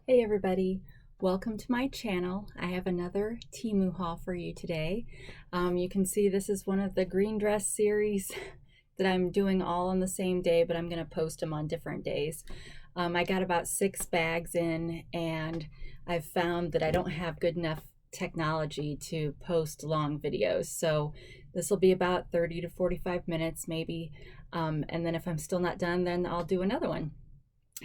Hey everybody, welcome to my channel. I have another Temu haul for you today. You can see this is one of the green dress series that I'm doing all on the same day, but I'm going to post them on different days. I got about 6 bags in, and I've found that I don't have good enough technology to post long videos. So this will be about 30 to 45 minutes maybe. And then if I'm still not done, then I'll do another one.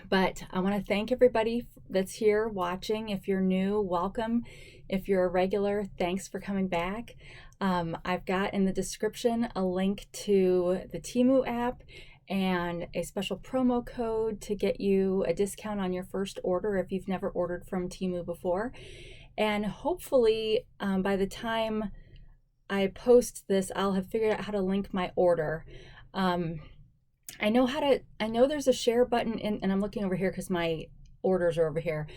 But I want to thank everybody that's here watching. If you're new, welcome. If you're a regular, thanks for coming back. I've got in the description a link to the Temu app and a special promo code to get you a discount on your first order if you've never ordered from Temu before. And hopefully by the time I post this, I'll have figured out how to link my order. I know there's a share button in, and I'm looking over here because my orders are over here.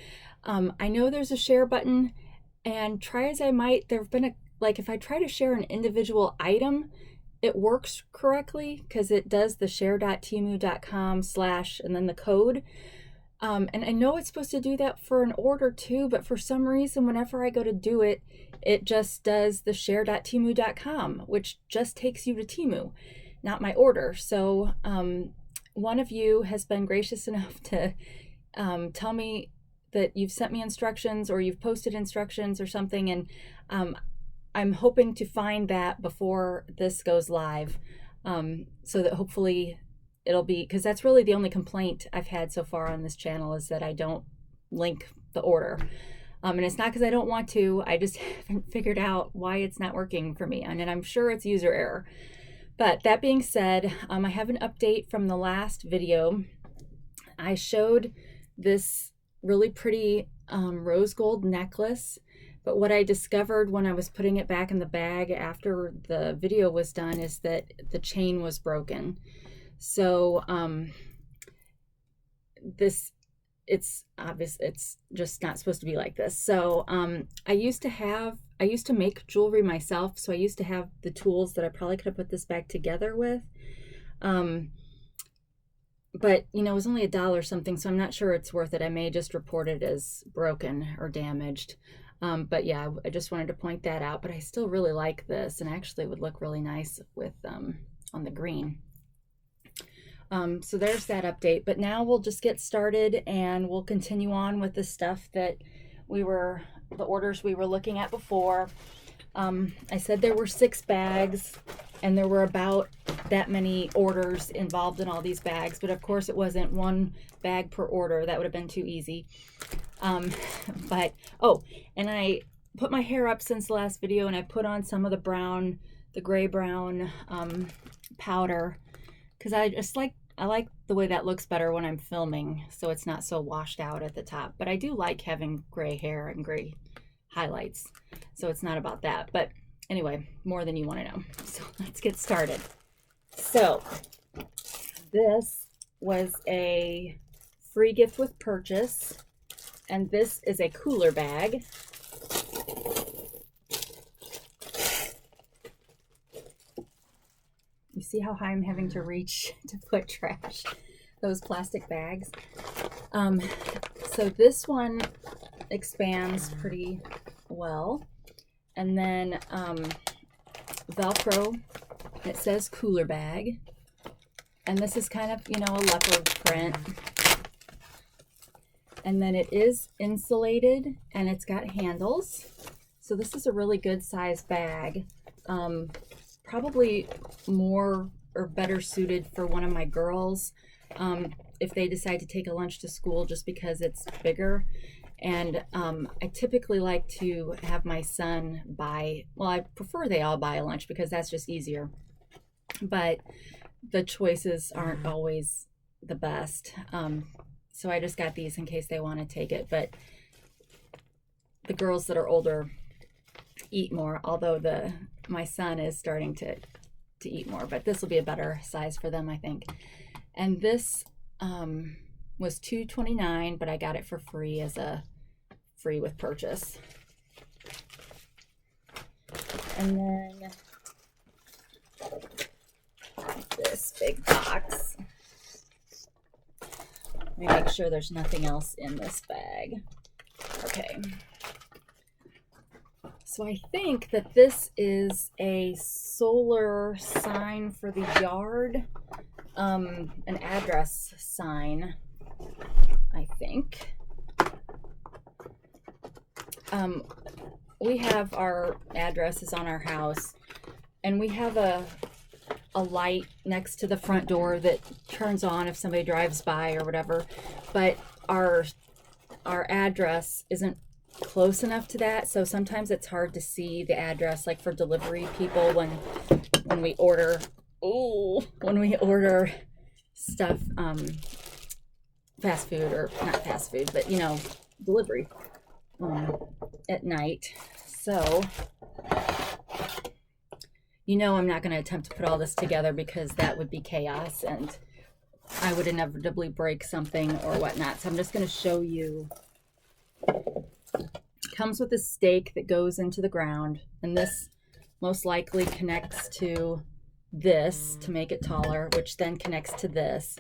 I know there's a share button, and try as I might, there've been if I try to share an individual item, it works correctly because it does the share.temu.com/ and then the code. And I know it's supposed to do that for an order too, but for some reason, whenever I go to do it, it just does the share.temu.com, which just takes you to Temu, not my order. So one of you has been gracious enough to tell me that you've sent me instructions or you've posted instructions or something, and I'm hoping to find that before this goes live, so that hopefully it'll be, because that's really the only complaint I've had so far on this channel, is that I don't link the order. And it's not because I don't want to, I just haven't figured out why it's not working for me, and I'm sure it's user error. But that being said, I have an update from the last video. I showed this really pretty rose gold necklace, but what I discovered when I was putting it back in the bag after the video was done is that the chain was broken. So it's obvious it's just not supposed to be like this. So I used to make jewelry myself, so I used to have the tools that I probably could have put this back together with. But it was only $1 something, so I'm not sure it's worth it. I may just report it as broken or damaged. But yeah, I just wanted to point that out. But I still really like this, and actually it would look really nice with on the green. So there's that update. But now we'll just get started, and we'll continue on with the stuff that the orders we were looking at before. I said there were 6 bags, and there were about that many orders involved in all these bags, but of course it wasn't 1 bag per order. That would have been too easy. But and I put my hair up since the last video, and I put on some of the gray brown powder, because I like the way that looks better when I'm filming, so it's not so washed out at the top. But I do like having gray hair and gray highlights, so it's not about that. But anyway, more than you want to know. So let's get started. So this was a free gift with purchase, and this is a cooler bag. You see how high I'm having to reach to put trash, those plastic bags. So this one expands pretty well. And then Velcro, it says cooler bag. And this is kind of, a leopard print. And then it is insulated, and it's got handles. So this is a really good size bag. Probably more or better suited for one of my girls if they decide to take a lunch to school, just because it's bigger. And I typically like to have my son buy, well, I prefer they all buy a lunch because that's just easier. But the choices aren't always the best. So I just got these in case they want to take it. But the girls that are older eat more, although my son is starting to eat more, but this will be a better size for them, I think. And this was $2.29, but I got it for free as a free with purchase. And then this big box. me make sure there's nothing else in this bag. Okay. So I think that this is a solar sign for the yard, an address sign, I think. We have our addresses on our house, and we have a light next to the front door that turns on if somebody drives by or whatever, but our address isn't close enough to that, so sometimes it's hard to see the address, like for delivery people when we order stuff, fast food, or not fast food, but you know, delivery at night. So you know, I'm not going to attempt to put all this together because that would be chaos and I would inevitably break something or whatnot. So I'm just going to show you. It comes with a stake that goes into the ground, and this most likely connects to this to make it taller, which then connects to this.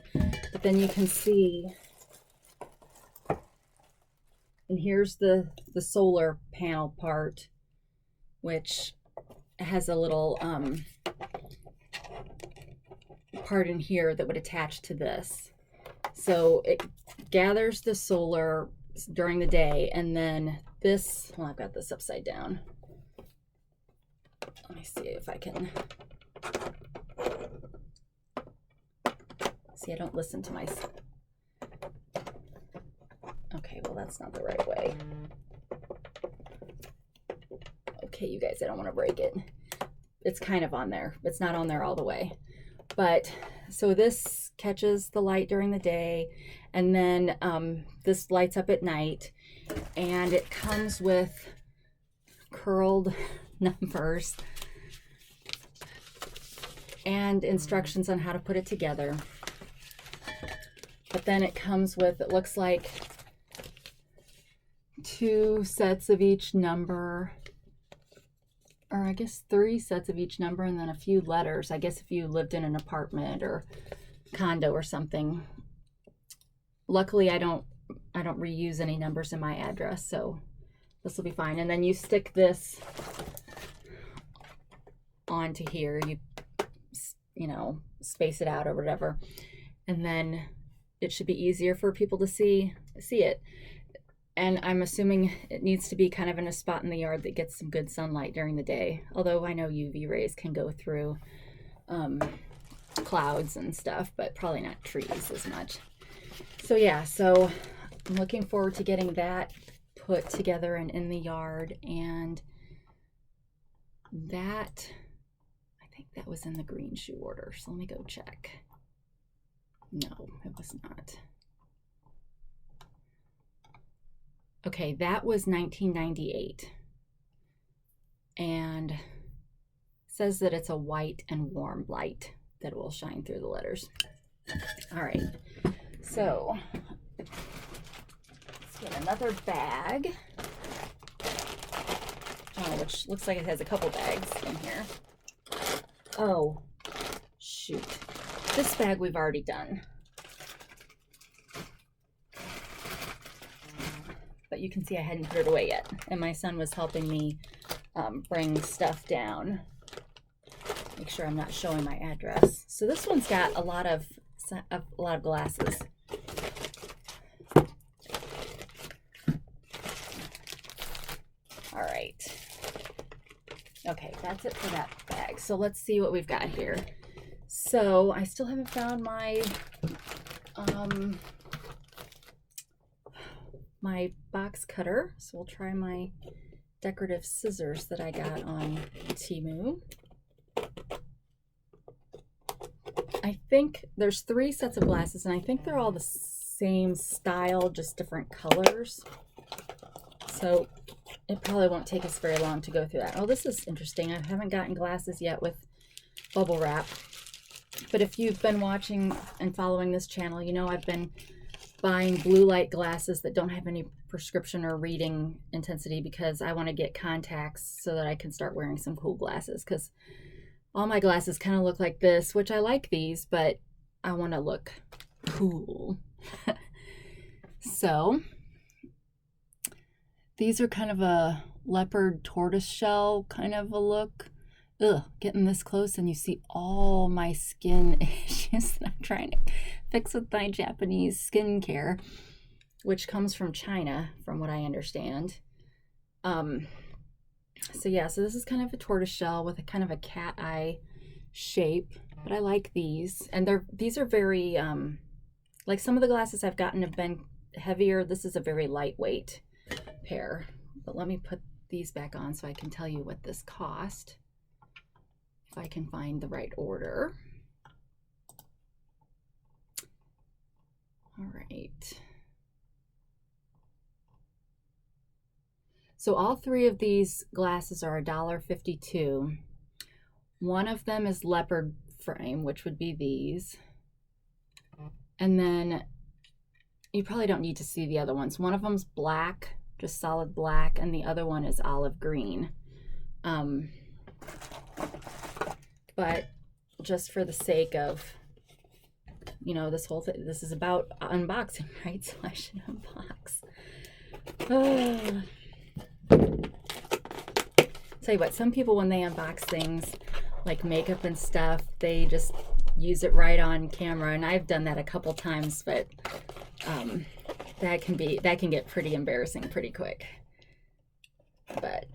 But then you can see, and here's the solar panel part, which has a little part in here that would attach to this. So it gathers the solar during the day, and then this, well, I've got this upside down. Let me see if I can. See, I don't listen to myself. Okay, well, that's not the right way. Okay, you guys, I don't want to break it. It's kind of on there. It's not on there all the way. But so this catches the light during the day, and then this lights up at night, and it comes with curled numbers and instructions on how to put it together. But then it comes with, it looks like 2 sets of each number, or I guess 3 sets of each number, and then a few letters. I guess if you lived in an apartment or condo or something. Luckily, I don't reuse any numbers in my address, so this will be fine. And then you stick this onto here. You know, space it out or whatever, and then it should be easier for people to see it. And I'm assuming it needs to be kind of in a spot in the yard that gets some good sunlight during the day. Although I know UV rays can go through clouds and stuff, but probably not trees as much. So yeah, so I'm looking forward to getting that put together and in the yard. And that, I think that was in the green shoe order. So let me go check. No, it was not. Okay, that was 1998, and says that it's a white and warm light that will shine through the letters. All right, so let's get another bag, which looks like it has a couple bags in here. Oh, shoot. This bag we've already done. But you can see I hadn't put it away yet, and my son was helping me bring stuff down. Make sure I'm not showing my address. So this one's got a lot of glasses. All right. Okay, that's it for that bag. So let's see what we've got here. So I still haven't found my my box cutter, so we'll try my decorative scissors that I got on Temu. I think there's 3 sets of glasses, and I think they're all the same style, just different colors. So it probably won't take us very long to go through that. Oh, this is interesting. I haven't gotten glasses yet with bubble wrap, but if you've been watching and following this channel, you know I've been buying blue light glasses that don't have any prescription or reading intensity because I want to get contacts so that I can start wearing some cool glasses, because all my glasses kind of look like this, which I like these, but I want to look cool. So these are kind of a leopard tortoise shell kind of a look. Ugh, getting this close and you see all my skin issues that I'm trying to fix with my Japanese skincare, which comes from China, from what I understand. So yeah, so this is kind of a tortoise shell with a kind of a cat eye shape, but I like these. And these are very, like some of the glasses I've gotten have been heavier. This is a very lightweight pair. But let me put these back on so I can tell you what this cost, if I can find the right order. All right. So all three of these glasses are $1.52. One of them is leopard frame, which would be these. And then you probably don't need to see the other ones. One of them's black, just solid black, and the other one is olive green. But just for the sake of, you know, this whole thing, this is about unboxing, right? So I should unbox. Tell you what, some people when they unbox things like makeup and stuff, they just use it right on camera, and I've done that a couple times, but that can get pretty embarrassing pretty quick. But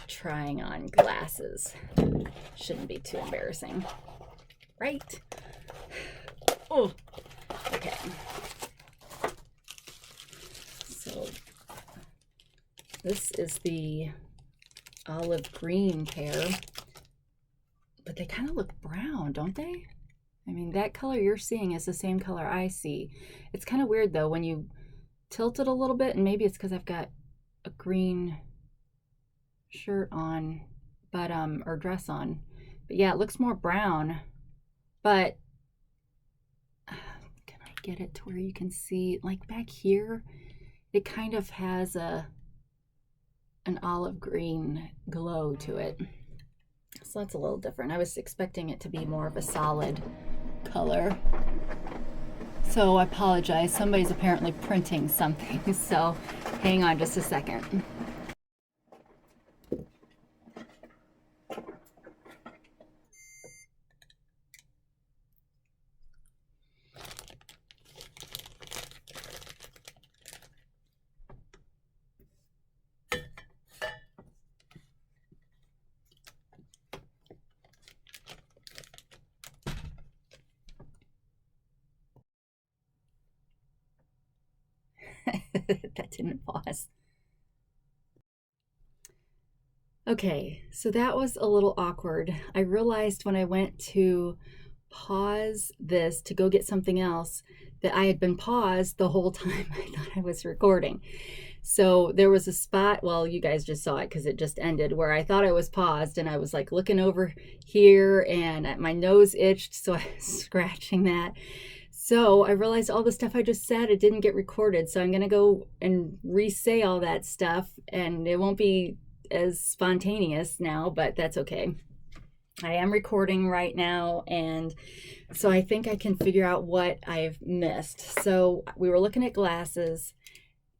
trying on glasses shouldn't be too embarrassing, right? Oh, okay. So this is the olive green pair, but they kind of look brown, don't they? I mean, that color you're seeing is the same color I see. It's kind of weird though when you tilt it a little bit, and maybe it's because I've got a green shirt on, but or dress on. But yeah, it looks more brown. But can I get it to where you can see, like back here, it kind of has an olive green glow to it. So that's a little different. I was expecting it to be more of a solid color. So I apologize. Somebody's apparently printing something. So hang on just a second. That didn't pause. Okay, so that was a little awkward. I realized when I went to pause this to go get something else that I had been paused the whole time I thought I was recording. So there was a spot, well, you guys just saw it because it just ended, where I thought I was paused and I was like looking over here and my nose itched, so I was scratching that. So I realized all the stuff I just said, it didn't get recorded. So I'm going to go and re-say all that stuff, and it won't be as spontaneous now, but that's okay. I am recording right now, and so I think I can figure out what I've missed. So we were looking at glasses,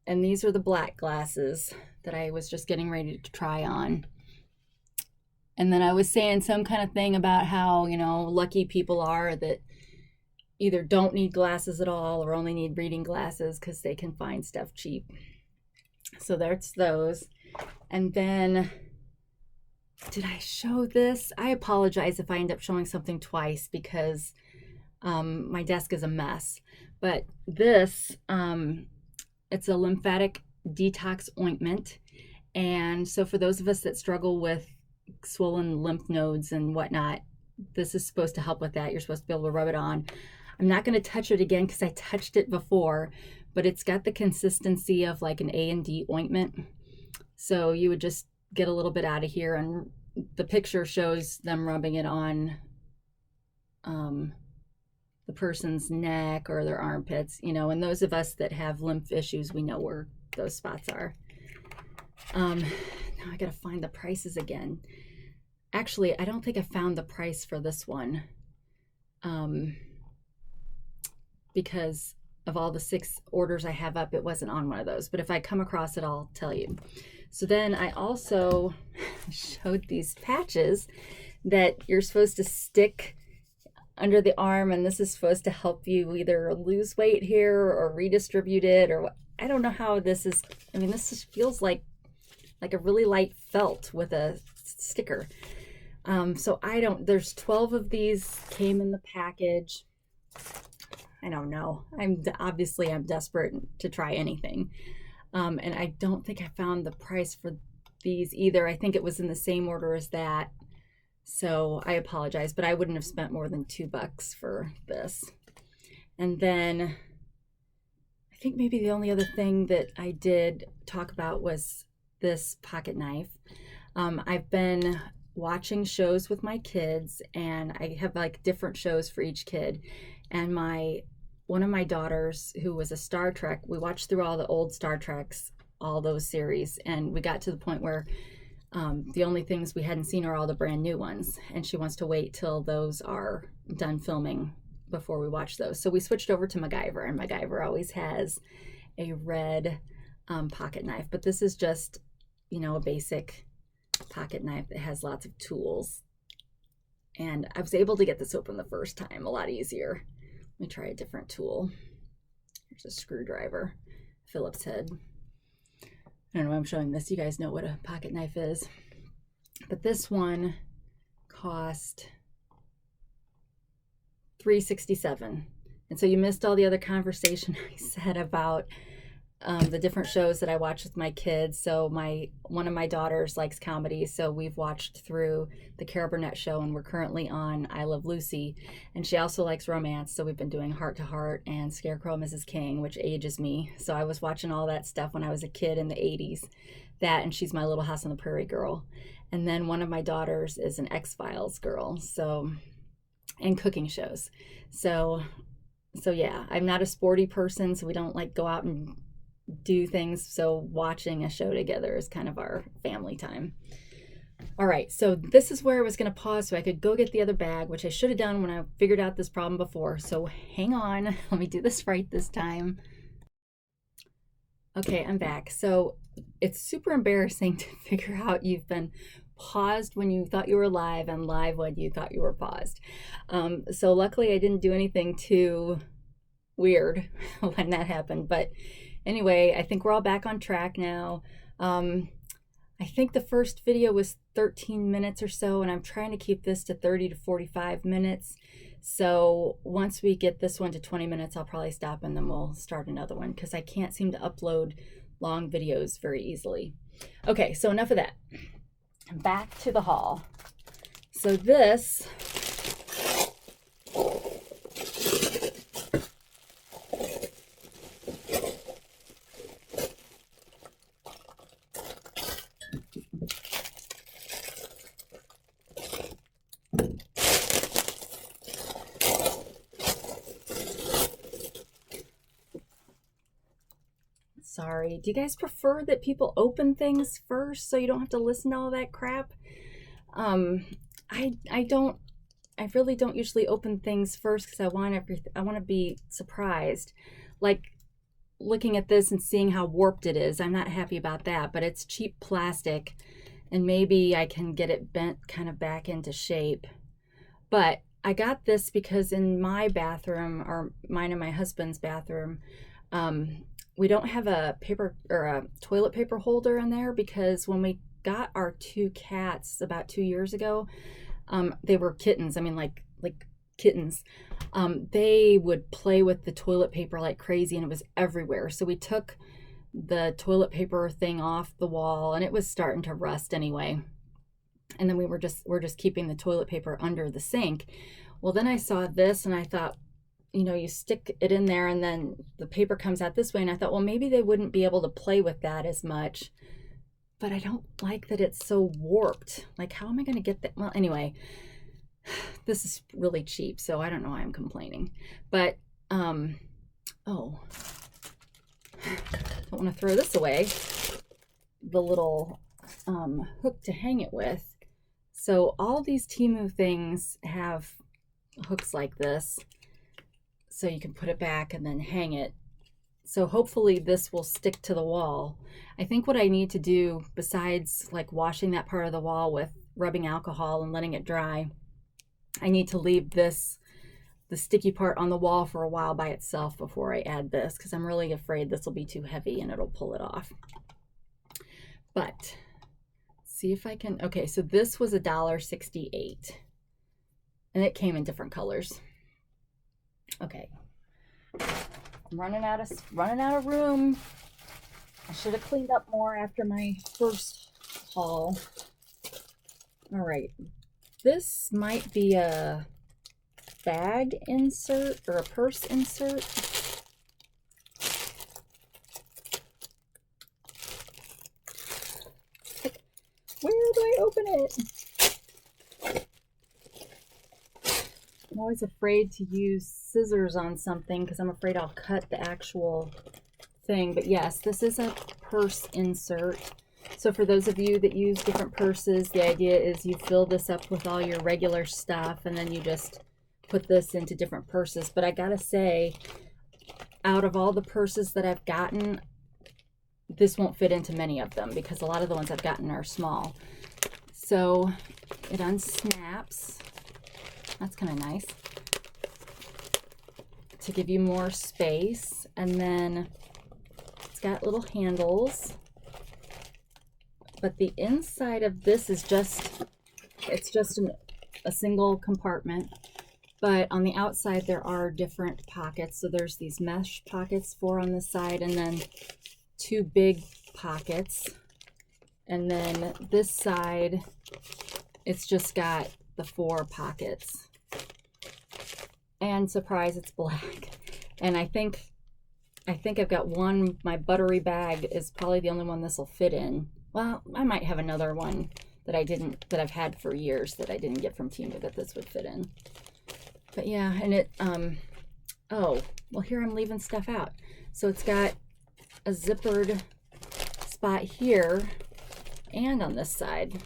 and these are the black glasses that I was just getting ready to try on. And then I was saying some kind of thing about how, you know, lucky people are that either don't need glasses at all or only need reading glasses because they can find stuff cheap. So that's those. And then, did I show this? I apologize if I end up showing something twice because my desk is a mess. But this, it's a lymphatic detox ointment. And so for those of us that struggle with swollen lymph nodes and whatnot, this is supposed to help with that. You're supposed to be able to rub it on. I'm not going to touch it again because I touched it before, but it's got the consistency of like an A&D ointment. So you would just get a little bit out of here, and the picture shows them rubbing it on the person's neck or their armpits, you know, and those of us that have lymph issues, we know where those spots are. Now I got to find the prices again. Actually, I don't think I found the price for this one. Because of all the 6 orders I have up, it wasn't on one of those. But if I come across it, I'll tell you. So then I also showed these patches that you're supposed to stick under the arm, and this is supposed to help you either lose weight here or redistribute it, or what. I don't know how this is. I mean, this just feels like a really light felt with a sticker. So there's 12 of these came in the package. I don't know. I'm desperate to try anything. And I don't think I found the price for these either. I think it was in the same order as that. So I apologize, but I wouldn't have spent more than $2 for this. And then I think maybe the only other thing that I did talk about was this pocket knife. I've been watching shows with my kids, and I have like different shows for each kid. And one of my daughters, who was a Star Trek, we watched through all the old Star Treks, all those series, and we got to the point where the only things we hadn't seen are all the brand new ones, and she wants to wait till those are done filming before we watch those. So we switched over to MacGyver, and MacGyver always has a red pocket knife, but this is just, a basic pocket knife that has lots of tools. And I was able to get this open the first time a lot easier. Let me try a different tool. Here's a screwdriver, Phillips head. I don't know why I'm showing this. You guys know what a pocket knife is. But this one cost $3.67. And so you missed all the other conversation I said about the different shows that I watch with my kids. So one of my daughters likes comedy, so we've watched through the Carol Burnett Show, and we're currently on I Love Lucy. And she also likes romance, so we've been doing Heart to Heart and Scarecrow Mrs. King, which ages me. So I was watching all that stuff when I was a kid in the 80s. That, and she's my Little House on the Prairie girl. And then one of my daughters is an X-Files girl, and cooking shows. So yeah, I'm not a sporty person, so we don't like go out and do things. So watching a show together is kind of our family time. All right, so this is where I was going to pause so I could go get the other bag, which I should have done when I figured out this problem before. So hang on, let me do this right this time. Okay, I'm back. So it's super embarrassing to figure out you've been paused when you thought you were live and live when you thought you were paused. So luckily I didn't do anything too weird when that happened. But anyway, I think we're all back on track now. I think the first video was 13 minutes or so, and I'm trying to keep this to 30 to 45 minutes. So once we get this one to 20 minutes, I'll probably stop and then we'll start another one, because I can't seem to upload long videos very easily. Okay, so enough of that. Back to the haul. So this Sorry. Do you guys prefer that people open things first so you don't have to listen to all that crap? I really don't usually open things first because I want to be surprised. Like looking at this and seeing how warped it is. I'm not happy about that, but it's cheap plastic and maybe I can get it bent kind of back into shape. But I got this because in my bathroom, or mine and my husband's bathroom, we don't have a paper or a toilet paper holder in there, because when we got our 2 cats about 2 years ago, they were kittens. I mean, like kittens. They would play with the toilet paper like crazy, and it was everywhere. So we took the toilet paper thing off the wall, and it was starting to rust anyway. And then we're just keeping the toilet paper under the sink. Well, then I saw this and I thought, you stick it in there and then the paper comes out this way. And I thought, well, maybe they wouldn't be able to play with that as much. But I don't like that it's so warped. Like, how am I going to get that? Well, anyway, this is really cheap, so I don't know why I'm complaining. But, oh, don't want to throw this away. The little hook to hang it with. So all these Temu things have hooks like this. so you can put it back and then hang it. So hopefully this will stick to the wall. I think what I need to do, besides like washing that part of the wall with rubbing alcohol and letting it dry, I need to leave this, the sticky part on the wall for a while by itself before I add this, because I'm really afraid this will be too heavy and it'll pull it off. But see if I can, okay, so this was $1.68 and it came in different colors. Okay, I'm running out of room. I should have cleaned up more after my first haul. All right, this might be a bag insert or a purse insert. Where do I open it? I'm always afraid to use scissors on something because I'm afraid I'll cut the actual thing. But yes, this is a purse insert. So for those of you that use different purses, the idea is you fill this up with all your regular stuff and then you just put this into different purses. But I gotta say, out of all the purses that I've gotten, this won't fit into many of them because a lot of the ones I've gotten are small. So it unsnaps. That's kind of nice to give you more space. And then it's got little handles. But the inside of this is just, it's just a single compartment. But on the outside, there are different pockets. So there's these mesh pockets, 4 on this side, and then 2 big pockets. And then this side, it's just got the 4 pockets. And surprise, it's black. And I think I've got one, my buttery bag is probably the only one this will fit in. Well, I might have another one that I've had for years that I didn't get from Temu that this would fit in. But yeah, and it, oh, well here I'm leaving stuff out. So it's got a zippered spot here and on this side.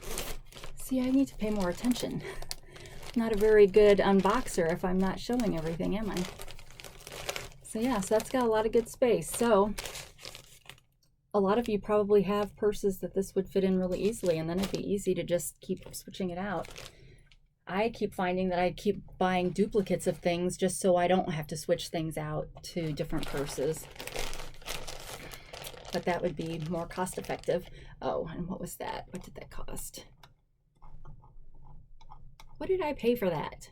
See, I need to pay more attention. Not a very good unboxer if I'm not showing everything, am I? So yeah, so that's got a lot of good space. So a lot of you probably have purses that this would fit in really easily, and then it'd be easy to just keep switching it out. I keep finding that I keep buying duplicates of things just so I don't have to switch things out to different purses. But that would be more cost effective. Oh, and what was that? What did that cost? What did I pay for that?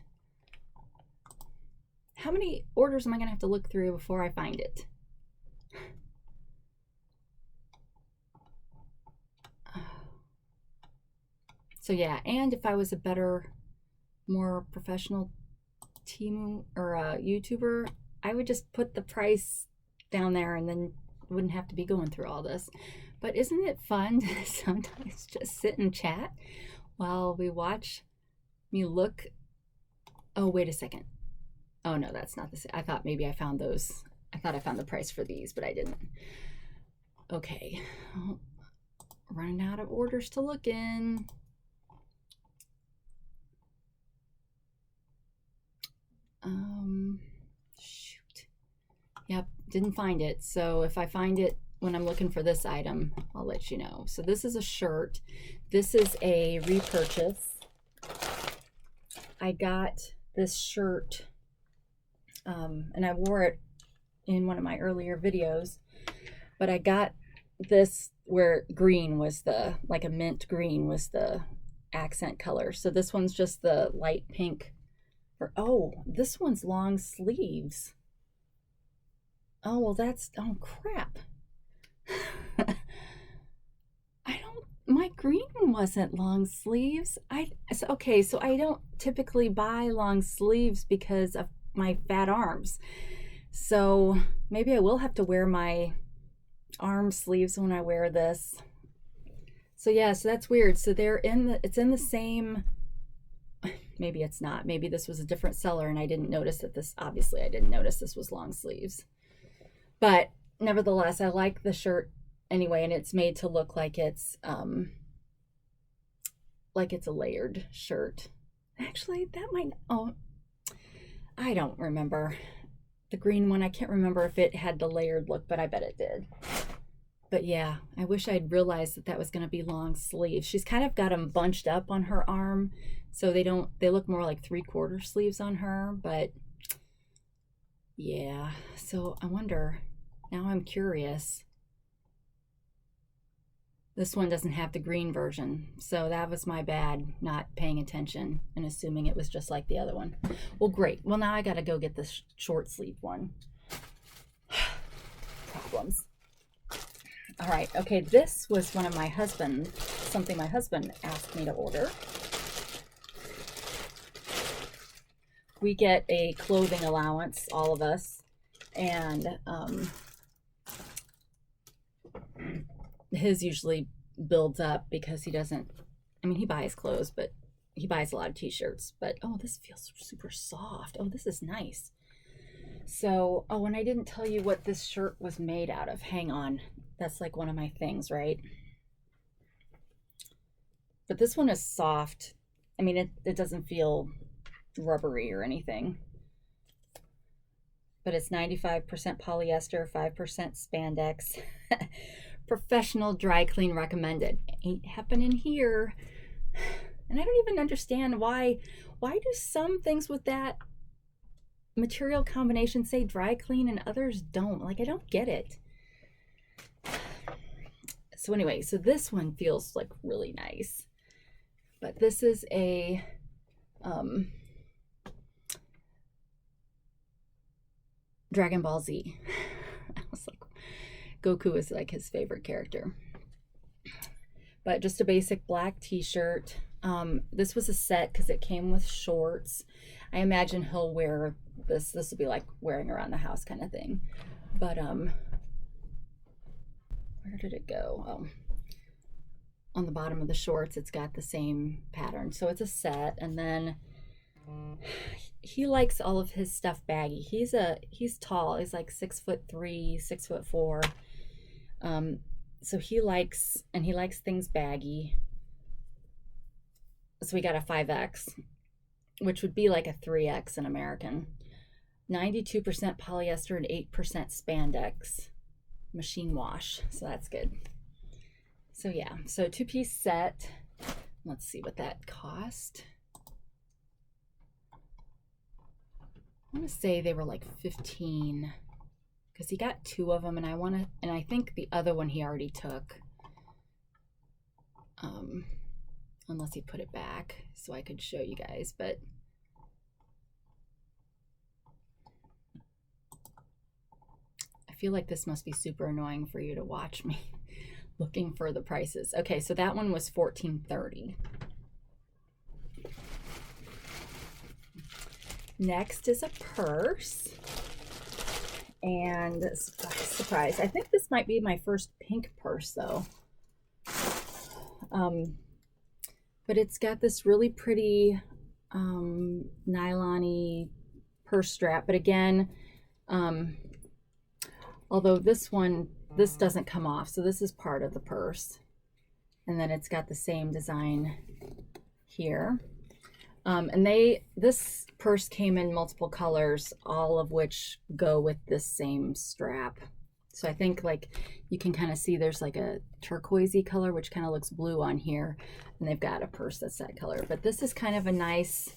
How many orders am I going to have to look through before I find it? So yeah, and if I was a better, more professional Temu or a YouTuber, I would just put the price down there and then wouldn't have to be going through all this. But isn't it fun to sometimes just sit and chat while we watch me look? Oh, wait a second. Oh no, that's not the same. I thought maybe I found those. I thought I found the price for these, but I didn't. Okay, oh, running out of orders to look in. Shoot. Yep, didn't find it. So if I find it when I'm looking for this item, I'll let you know. So this is a shirt. This is a repurchase. I got this shirt, and I wore it in one of my earlier videos, but I got this where green was the, like a mint green was the accent color. So this one's just the light pink. Oh, this one's long sleeves. Oh, well that's, oh crap. My green wasn't long sleeves. Okay, so I don't typically buy long sleeves because of my fat arms. So maybe I will have to wear my arm sleeves when I wear this. So yeah, so that's weird. So it's in the same, maybe it's not. Maybe this was a different seller and I didn't notice that this, obviously I didn't notice this was long sleeves. But nevertheless, I like the shirt anyway, and it's made to look like it's a layered shirt. Actually, that might, oh, I don't remember. the green one. I can't remember if it had the layered look, but I bet it did. But yeah, I wish I'd realized that that was going to be long sleeves. She's kind of got them bunched up on her arm, so they look more like 3/4 sleeves on her, but yeah. So I wonder, now I'm curious. This one doesn't have the green version, so that was my bad, not paying attention and assuming it was just like the other one. Well, great. Well, now I got to go get this short sleeve one. Problems. All right. Okay, this was something my husband asked me to order. We get a clothing allowance, all of us, and his usually builds up because he doesn't, I mean, he buys clothes, but he buys a lot of t-shirts. But oh, this feels super soft. Oh, this is nice. So, oh, and I didn't tell you what this shirt was made out of. Hang on. That's like one of my things, right? But this one is soft. I mean, it doesn't feel rubbery or anything. But it's 95% polyester, 5% spandex. Professional dry clean recommended. Ain't happening here. And I don't even understand why do some things with that material combination say dry clean and others don't? Like, I don't get it. So anyway, so this one feels like really nice. But this is a Dragon Ball Z. I was like, Goku is like his favorite character. But just a basic black t-shirt. This was a set because it came with shorts. I imagine he'll wear this. This will be like wearing around the house kind of thing. But where did it go? Oh, on the bottom of the shorts, it's got the same pattern. So it's a set, and then he likes all of his stuff baggy. He's tall. He's like 6'3", 6'4". So he likes things baggy. So we got a 5X, which would be like a 3X in American. 92% polyester and 8% spandex. Machine wash. So that's good. So yeah, so 2-piece set. Let's see what that cost. I want to say they were like 15, because he got 2 of them, and I think the other one he already took, unless he put it back so I could show you guys. But I feel like this must be super annoying for you to watch me looking for the prices. Okay, so that one was $14.30. Next is a purse, and surprise, I think this might be my first pink purse though. But it's got this really pretty nylon-y purse strap. But again, although this doesn't come off, so this is part of the purse, and then it's got the same design here. And this purse came in multiple colors, all of which go with this same strap. So I think like you can kind of see there's like a turquoisey color, which kind of looks blue on here, and they've got a purse that's that color. But this is kind of a nice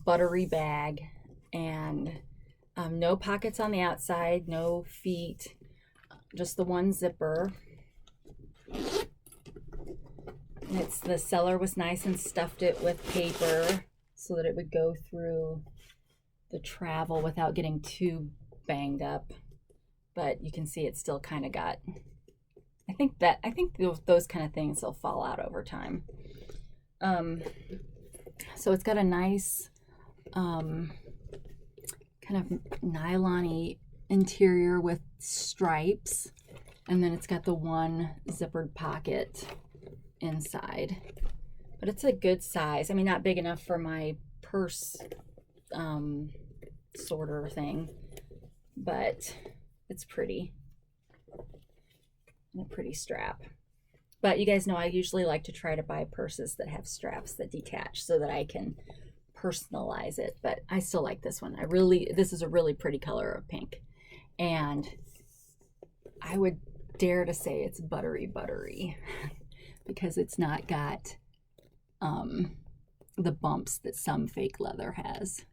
buttery bag, and no pockets on the outside, no feet, just the one zipper. The seller was nice and stuffed it with paper so that it would go through the travel without getting too banged up. But you can see it's still kind of got, I think those kind of things will fall out over time. So it's got a nice kind of nylon-y interior with stripes, and then it's got the one zippered pocket inside. But it's a good size. I mean, not big enough for my purse sorter thing, but it's pretty. And a pretty strap. But you guys know I usually like to try to buy purses that have straps that detach so that I can personalize it, but I still like this one. This is a really pretty color of pink. And I would dare to say it's buttery because it's not got the bumps that some fake leather has.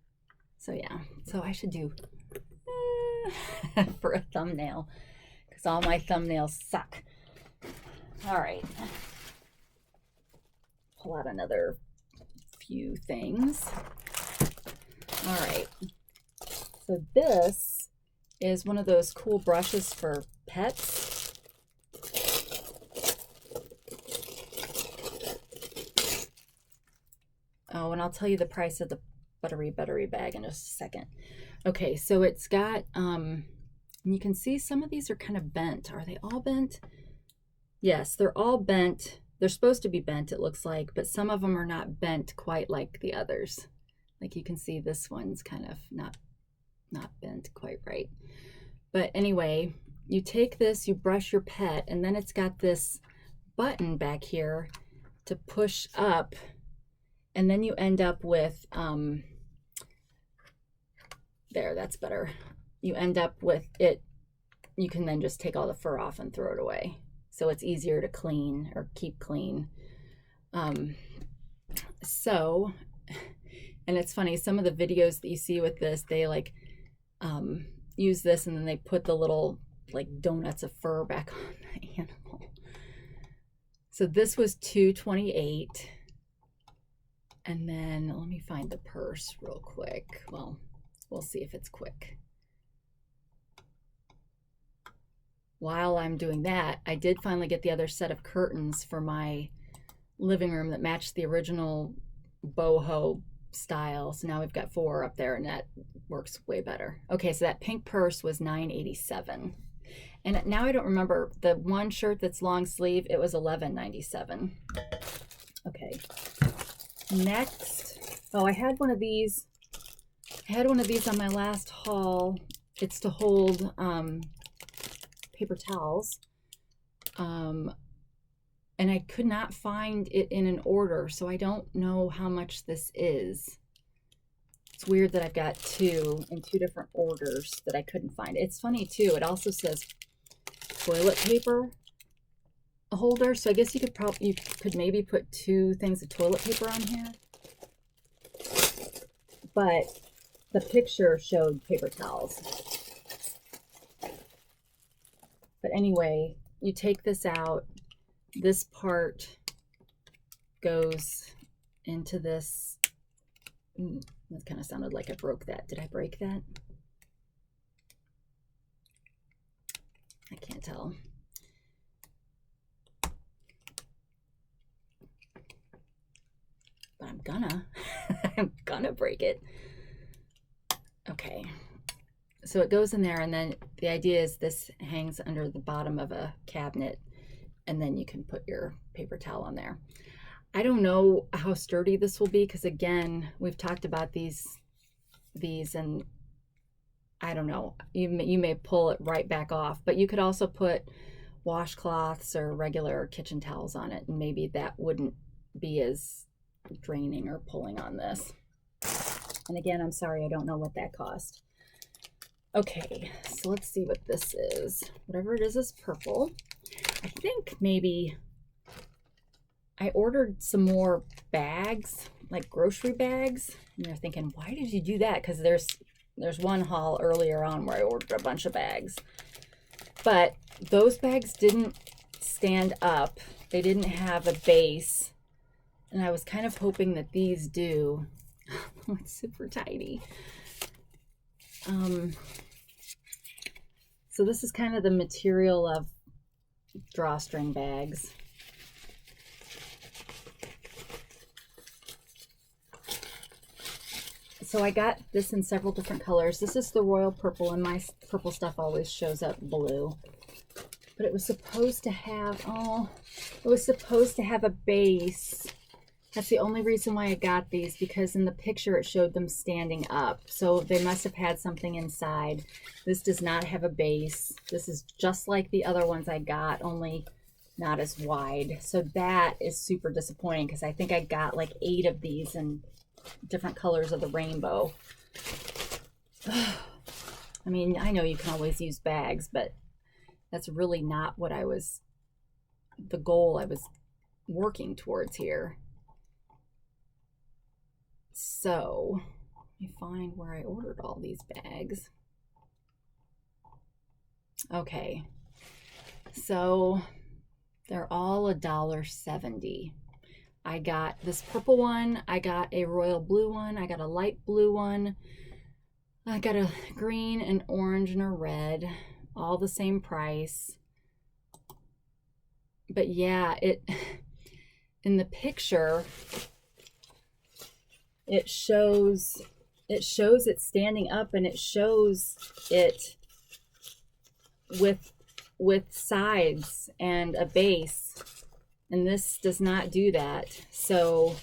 So yeah, so I should do for a thumbnail because all my thumbnails suck. All right, pull out another few things. All right, so this is one of those cool brushes for pets. Oh, and I'll tell you the price of the buttery bag in just a second. Okay, so it's got, you can see some of these are kind of bent. Are they all bent? Yes, they're all bent. They're supposed to be bent, it looks like, but some of them are not bent quite like the others. Like you can see this one's kind of not bent quite right. But anyway, you take this, you brush your pet, and then it's got this button back here to push up, and then you end up with, there, that's better. You end up with it, you can then just take all the fur off and throw it away. So it's easier to clean or keep clean. And it's funny, some of the videos that you see with this, they like use this and then they put the little like donuts of fur back on the animal. So this was $2.28. And then let me find the purse real quick. Well, we'll see if it's quick. While I'm doing that, I did finally get the other set of curtains for my living room that matched the original boho style. So now we've got 4 up there and that works way better. Okay, so that pink purse was $9.87. And now I don't remember, the one shirt that's long sleeve, it was $11.97. Okay. Next, oh, I had one of these on my last haul. It's to hold paper towels, and I could not find it in an order, so I don't know how much this is. It's weird that I've got 2 in 2 different orders that I couldn't find. It's funny too, it also says toilet paper holder, so I guess you could maybe put 2 things of toilet paper on here, but the picture showed paper towels. But anyway, you take this out, this part goes into this, that kind of sounded like I broke that. Did I break that? I can't tell. But I'm gonna break it. Okay. So it goes in there, and then the idea is this hangs under the bottom of a cabinet, and then you can put your paper towel on there. I don't know how sturdy this will be because, again, we've talked about these, and I don't know. You may pull it right back off, but you could also put washcloths or regular kitchen towels on it, and maybe that wouldn't be as draining or pulling on this. And again, I'm sorry, I don't know what that cost. Okay, so let's see what this is. Whatever it is purple. I think maybe I ordered some more bags, like grocery bags. And you're thinking, why did you do that? Because there's one haul earlier on where I ordered a bunch of bags. But those bags didn't stand up. They didn't have a base. And I was kind of hoping that these do. Oh, it's super tiny. So this is kind of the material of drawstring bags. So I got this in several different colors. This is the royal purple, and my purple stuff always shows up blue. But it was supposed to have, it was supposed to have a base. That's the only reason why I got these, because in the picture it showed them standing up. So they must have had something inside. This does not have a base. This is just like the other ones I got, only not as wide. So that is super disappointing because I think I got like 8 of these and different colors of the rainbow. I mean, I know you can always use bags, but that's really not what the goal I was working towards here. So let me find where I ordered all these bags. Okay, so they're all $1.70. I got this purple one, I got a royal blue one, I got a light blue one, I got a green, an orange, and a red, all the same price. But yeah, in the picture, it shows it standing up, and it shows it with sides and a base, and this does not do that. So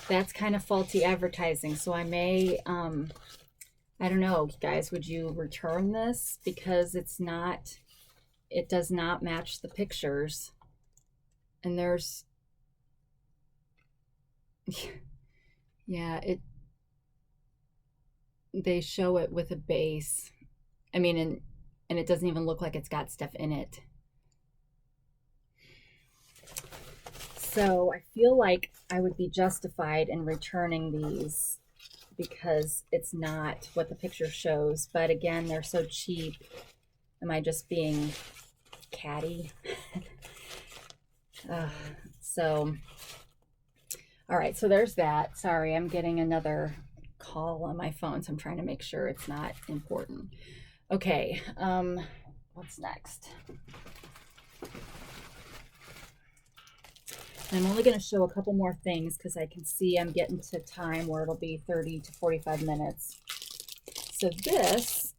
that's kind of faulty advertising. So I may I don't know, guys, would you return this? Because it does not match the pictures. And there's, yeah, they show it with a base. I mean, and it doesn't even look like it's got stuff in it. So I feel like I would be justified in returning these because it's not what the picture shows. But again, they're so cheap. Am I just being catty? So, all right, so there's that. Sorry, I'm getting another call on my phone, so I'm trying to make sure it's not important. Okay, what's next? I'm only going to show a couple more things because I can see I'm getting to time where it'll be 30 to 45 minutes. So this,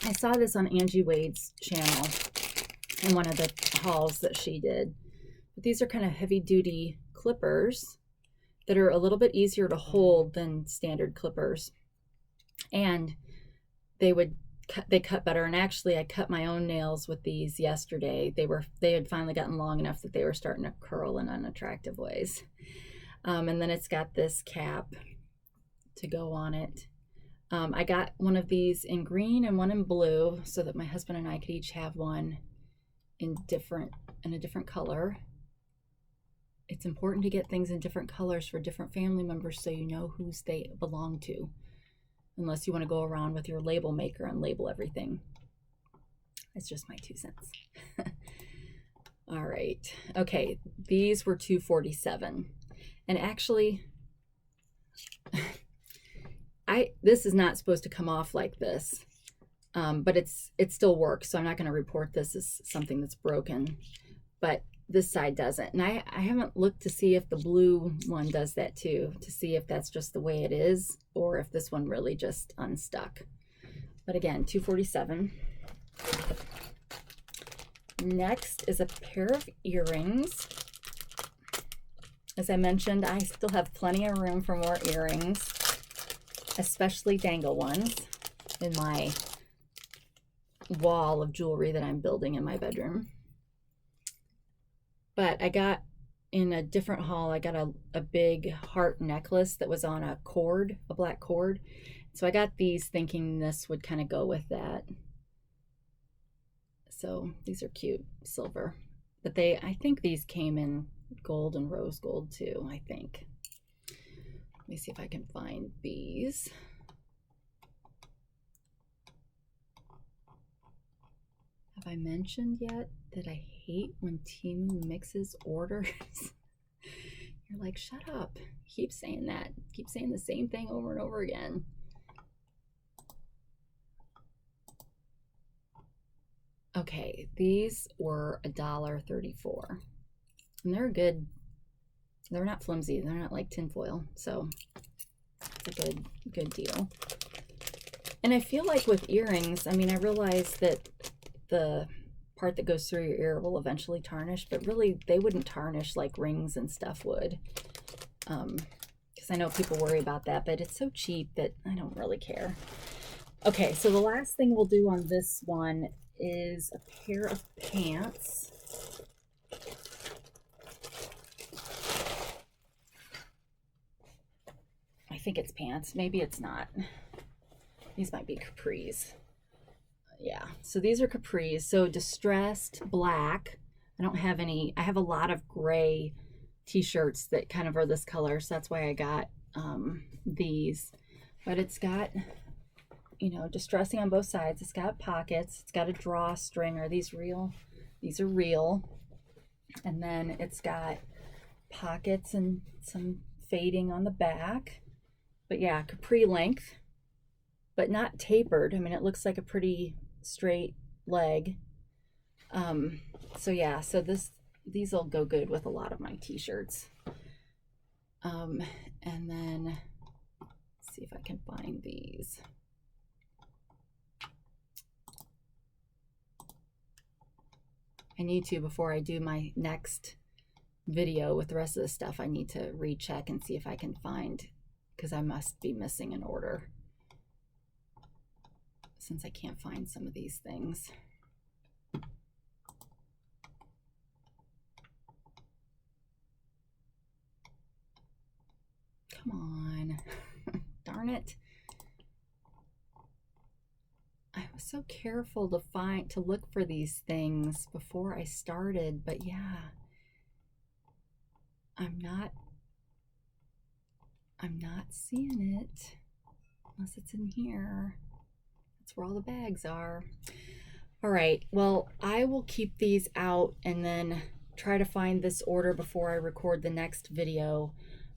I saw this on Angie Wade's channel in one of the hauls that she did. But these are kind of heavy duty clippers that are a little bit easier to hold than standard clippers. And they cut better. And actually I cut my own nails with these yesterday. They had finally gotten long enough that they were starting to curl in unattractive ways. And then it's got this cap to go on it. I got one of these in green and one in blue so that my husband and I could each have one in a different color. It's important to get things in different colors for different family members so you know whose they belong to, unless you want to go around with your label maker and label everything. It's just my 2 cents. All right. Okay, these were $2.47. And actually, this is not supposed to come off like this, but it still works, so I'm not going to report this as something that's broken. But this side doesn't. And I haven't looked to see if the blue one does that too, to see if that's just the way it is or if this one really just unstuck. But again, $2.47. Next is a pair of earrings. As I mentioned, I still have plenty of room for more earrings, especially dangle ones in my wall of jewelry that I'm building in my bedroom. But I got in a different haul, I got a big heart necklace that was on a cord, a black cord. So I got these thinking this would kind of go with that. So these are cute, silver. But I think these came in gold and rose gold too, I think. Let me see if I can find these. Have I mentioned yet that I hate when Temu mixes orders? You're like, shut up. Keep saying that. Keep saying the same thing over and over again. Okay, these were $1.34. And they're good. They're not flimsy. They're not like tinfoil. So it's a good deal. And I feel like with earrings, I mean, I realize that the part that goes through your ear will eventually tarnish, but really they wouldn't tarnish like rings and stuff would. Because I know people worry about that, but it's so cheap that I don't really care. Okay, so the last thing we'll do on this one is a pair of pants. think it's pants. Maybe it's not. These might be capris. Yeah, so these are capris. So distressed black. I don't have any. I have a lot of gray t-shirts that kind of are this color, so that's why I got these. But it's got, you know, distressing on both sides. It's got pockets. It's got a drawstring. Are these real? These are real. And then it's got pockets and some fading on the back. But yeah, capri length, but not tapered. I mean, it looks like a pretty straight leg. So yeah, so these will go good with a lot of my t-shirts. And then let's see if I can find these. I need to, before I do my next video with the rest of the stuff, I need to recheck and see if I can find, because I must be missing an order since I can't find some of these things. Come on. Darn it. I was so careful to look for these things before I started, but yeah, I'm not seeing it unless it's in here. That's where all the bags are. All right, well, I will keep these out and then try to find this order before I record the next video,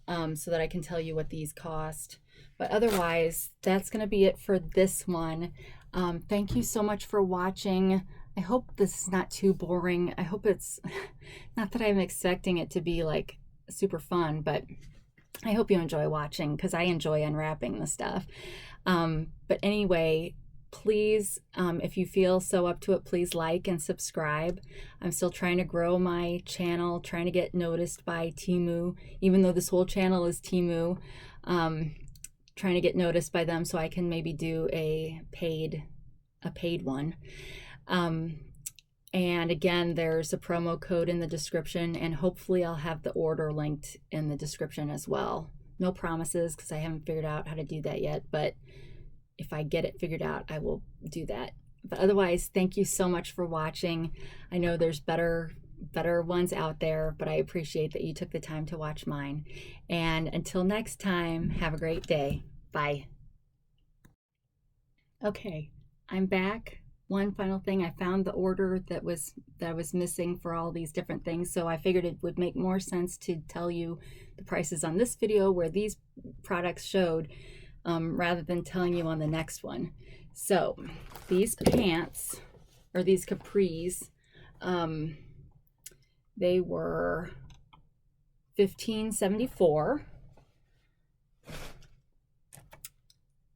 so that I can tell you what these cost. But otherwise, that's going to be it for this one. Thank you so much for watching. I hope this is not too boring. I hope it's not that I'm expecting it to be like super fun, but I hope you enjoy watching because I enjoy unwrapping the stuff. But anyway, please, if you feel so up to it, please like and subscribe. I'm still trying to grow my channel, trying to get noticed by Temu, even though this whole channel is Temu. Trying to get noticed by them so I can maybe do a paid one. And again, there's a promo code in the description, and hopefully I'll have the order linked in the description as well. No promises because I haven't figured out how to do that yet, but if I get it figured out, I will do that. But otherwise, thank you so much for watching. I know there's better ones out there, but I appreciate that you took the time to watch mine. And until next time, have a great day. Bye. Okay, I'm back. One final thing, I found the order that I was missing for all these different things, so I figured it would make more sense to tell you the prices on this video where these products showed, rather than telling you on the next one. So these pants, or these capris, they were $15.74.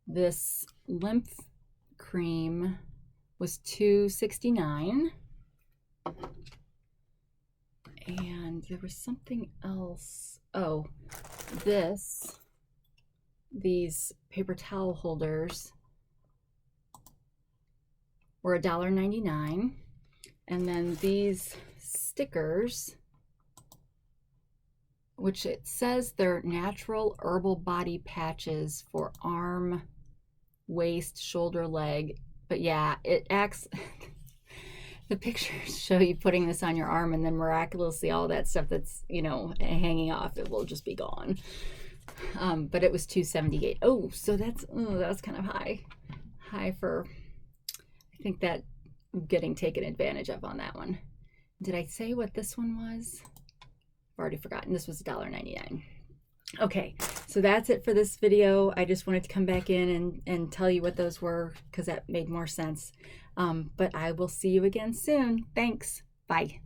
This lymph cream was $2.69. And there was something else. Oh, these paper towel holders were $1.99. And then these stickers, which it says they're natural herbal body patches for arm, waist, shoulder, leg. But yeah, it acts, the pictures show you putting this on your arm and then miraculously all that stuff that's, you know, hanging off, it will just be gone. But it was $2.78. Oh, so that's kind of high for, I think that I'm getting taken advantage of on that one. Did I say what this one was? I've already forgotten. This was $1.99. Okay, so that's it for this video. I just wanted to come back in and tell you what those were because that made more sense. But I will see you again soon. Thanks. Bye.